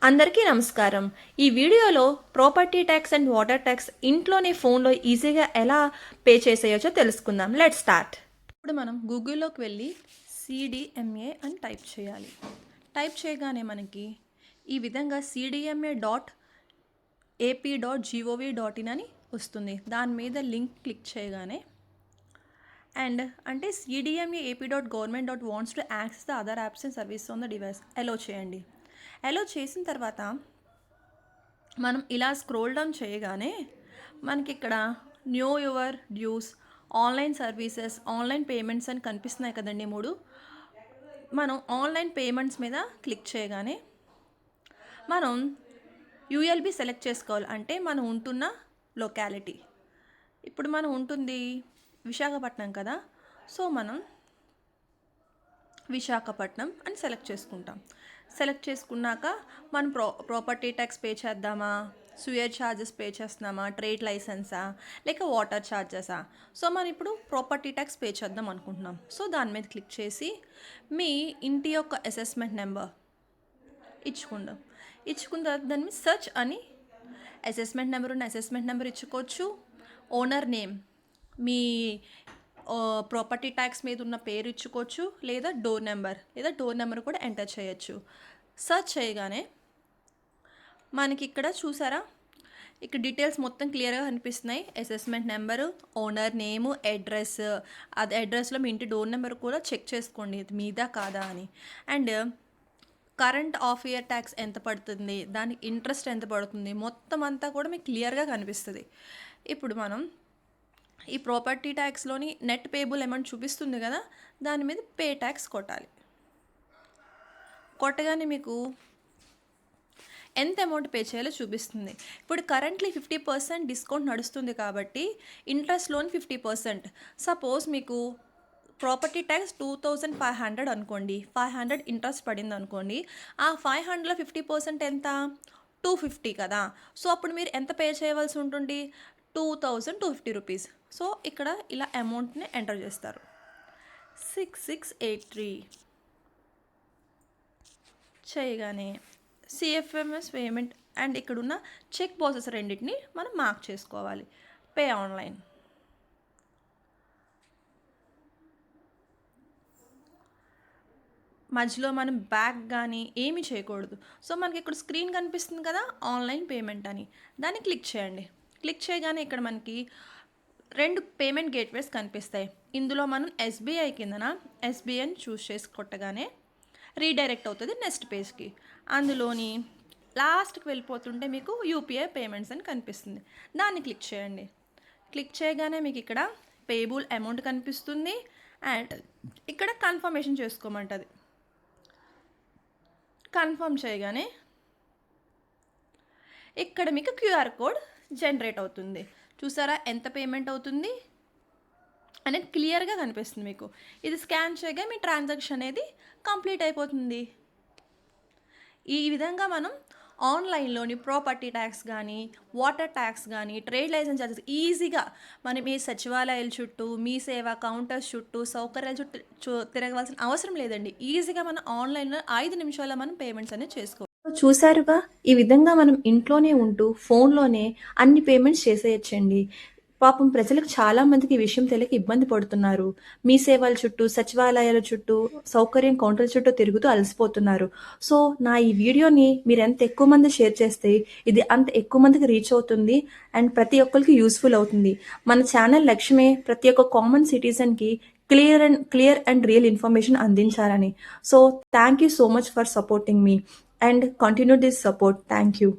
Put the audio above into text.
అందరికీ నమస్కారం. ఈ వీడియోలో property tax and water tax ఇంట్లోనే ఫోన్లో ఈజీగా ఎలా పే చేసేయచ్చో తెలుసుకుందాం. Let's start. ఇప్పుడు మనం గూగుల్లోకి వెళ్ళి CDMA అని టైప్ చేయాలి. టైప్ చేయగానే మనకి ఈ విధంగా cdma.ap.gov.in అని వస్తుంది. దాని మీద లింక్ క్లిక్ చేయగానే అంటే CDMA ap.government.wants to access the other apps and services on the device అలో చేయండి. అలో చేసిన తర్వాత మనం ఇలా స్క్రోల్ డౌన్ చేయగానే మనకి ఇక్కడ new your dues, online services, online payments అని కనిపిస్తున్నాయి కదండి 3. మనం ఆన్లైన్ పేమెంట్స్ మీద క్లిక్ చేయగానే మనం ULB సెలెక్ట్ చేసుకోవాలి. అంటే మనం ఉంటున్న లొకాలిటీ. ఇప్పుడు మనం ఉంటుంది విశాఖపట్నం కదా, సో మనం విశాఖపట్నం అని సెలెక్ట్ చేసుకుంటాం. సెలెక్ట్ చేసుకున్నాక మనం ప్రాపర్టీ ట్యాక్స్ పే చేద్దామా, సుయర్ ఛార్జెస్ పే చేస్తున్నామా, ట్రేడ్ లైసెన్సా, లేక వాటర్ ఛార్జెసా. సో మనం ఇప్పుడు ప్రాపర్టీ ట్యాక్స్ పే చేద్దాం అనుకుంటున్నాం. సో దాని మీద క్లిక్ చేసి మీ ఇంటి యొక్క అసెస్మెంట్ నెంబర్ ఇచ్చుకున్న తర్వాత దాని మీద సెర్చ్ అని అసెస్మెంట్ నెంబర్ ఇచ్చుకోవచ్చు. ఓనర్ నేమ్, మీ ప్రాపర్టీ ట్యాక్స్ మీద ఉన్న పేరు ఇచ్చుకోవచ్చు, లేదా డోర్ నెంబర్ కూడా ఎంటర్ చేయొచ్చు. సెర్చ్ చేయగానే మనకి ఇక్కడ చూసారా, ఇక్కడ డీటెయిల్స్ మొత్తం క్లియర్గా కనిపిస్తున్నాయి. అసెస్మెంట్ నెంబరు, ఓనర్ నేము, అడ్రస్. అది అడ్రస్లో మీ ఇంటి డోర్ నెంబర్ కూడా చెక్ చేసుకోండి ఇది మీదా కాదా అని. And current of year tax ఎంత పడుతుంది, దానికి ఇంట్రెస్ట్ ఎంత పడుతుంది, మొత్తం అంతా కూడా మీకు క్లియర్గా కనిపిస్తుంది. ఇప్పుడు మనం ఈ ప్రాపర్టీ ట్యాక్స్లోని నెట్ పేబుల్ అమౌంట్ చూపిస్తుంది కదా, దాని మీద పే ట్యాక్స్ కొట్టాలి. కొట్టగానే మీకు ఎంత అమౌంట్ పే చేయాలో చూపిస్తుంది. ఇప్పుడు కరెంట్లీ 50% డిస్కౌంట్ నడుస్తుంది కాబట్టి ఇంట్రెస్ట్లోని 50%. సపోజ్ మీకు ప్రాపర్టీ ట్యాక్స్ 2500 అనుకోండి, 500 ఇంట్రెస్ట్ పడింది అనుకోండి. ఆ 500లో 50% ఎంత, 250 కదా. సో అప్పుడు మీరు ఎంత పే చేయవలసి ఉంటుంది, 2250 రూపీస్. సో ఇక్కడ ఇలా అమౌంట్ని ఎంటర్ చేస్తారు, 6683 చేయగానే CFMS పేమెంట్ అండ్ ఇక్కడున్న చెక్ బాక్సెస్ రెండింటిని మనం మార్క్ చేసుకోవాలి. Pay online. మధ్యలో మనం బ్యాక్ కానీ ఏమీ చేయకూడదు. సో మనకి ఇక్కడ స్క్రీన్ కనిపిస్తుంది కదా, ఆన్లైన్ పేమెంట్ అని, దాన్ని క్లిక్ చేయండి. క్లిక్ చేయగానే ఇక్కడ మనకి 2 పేమెంట్ గేట్వేస్ కనిపిస్తాయి. ఇందులో మనం SBI కిందన SBIని చూస్ చేసి కొట్టగానే రీడైరెక్ట్ అవుతుంది నెక్స్ట్ పేజ్కి. అందులోని లాస్ట్కి వెళ్ళిపోతుంటే మీకు UPI పేమెంట్స్ అని కనిపిస్తుంది. దాన్ని క్లిక్ చేయండి. క్లిక్ చేయగానే మీకు ఇక్కడ పేబుల్ అమౌంట్ కనిపిస్తుంది అండ్ ఇక్కడ కన్ఫర్మేషన్ చేసుకోమంటుంది. కన్ఫర్మ్ చేయగానే ఇక్కడ మీకు QR కోడ్ జనరేట్ అవుతుంది. చూసారా ఎంత పేమెంట్ అవుతుంది అనేది క్లియర్గా కనిపిస్తుంది మీకు. ఇది స్కాన్ చేయగా మీ ట్రాన్సాక్షన్ అనేది కంప్లీట్ అయిపోతుంది. ఈ విధంగా మనం ఆన్లైన్లోని ప్రాపర్టీ ట్యాక్స్ కానీ, వాటర్ ట్యాక్స్ కానీ, ట్రేడ్ లైసెన్స్ ఛార్జెస్ ఈజీగా మనం ఈ సచివాలయాల చుట్టూ, మీ సేవా కౌంటర్స్ చుట్టూ, సౌకర్యాల చుట్టూ తిరగవలసిన అవసరం లేదండి. ఈజీగా మనం ఆన్లైన్లో 5 నిమిషాల్లో మనం పేమెంట్స్ అనేది చేసుకోవాలి. చూసారుగా, ఈ విధంగా మనం ఇంట్లోనే ఉంటూ ఫోన్లోనే అన్ని పేమెంట్స్ చేసేయచ్చండి. పాపం ప్రజలకు చాలా మందికి ఈ విషయం తెలియక ఇబ్బంది పడుతున్నారు. మీ సేవల చుట్టూ, సచివాలయాల చుట్టూ, సౌకర్యం కౌంటర్ల చుట్టూ తిరుగుతూ అలసిపోతున్నారు. సో నా ఈ వీడియోని మీరు ఎంత ఎక్కువ మంది షేర్ చేస్తే ఇది అంత ఎక్కువ మందికి రీచ్ అవుతుంది అండ్ ప్రతి ఒక్కరికి యూస్ఫుల్ అవుతుంది. మన ఛానల్ లక్ష్యమే ప్రతి ఒక్క కామన్ సిటిజన్కి క్లియర్ అండ్ రియల్ ఇన్ఫర్మేషన్ అందించాలని. So thank you so much for supporting me and continue this support. Thank you.